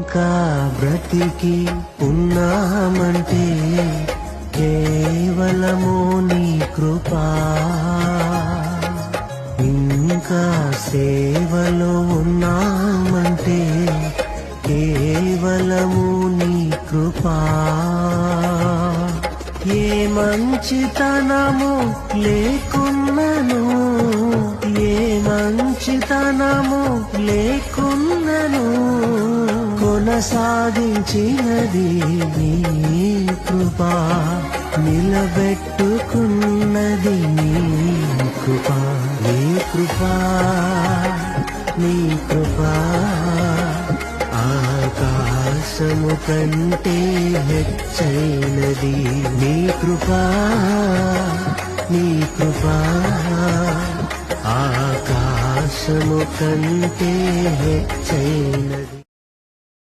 ఇంకా బ్రతికి ఉన్నామంటే కేవలము నీ కృపా. ఇంకా సేవలో ఉన్నామంటే కేవలము నీ కృపా. ఏ మంచితనము లేకున్నను, ఏ మంచితనము లేకున్నను, కొనసాగించినది నీ కృపా. నిలబెట్టుకున్నది నీ కృపా. నీ కృపా, నీ కృపా ఆకాశము కంటే హెచ్చైనది. నీ కృపా, నీ కృపా ఆకాశము కంటే హెచ్చైనది.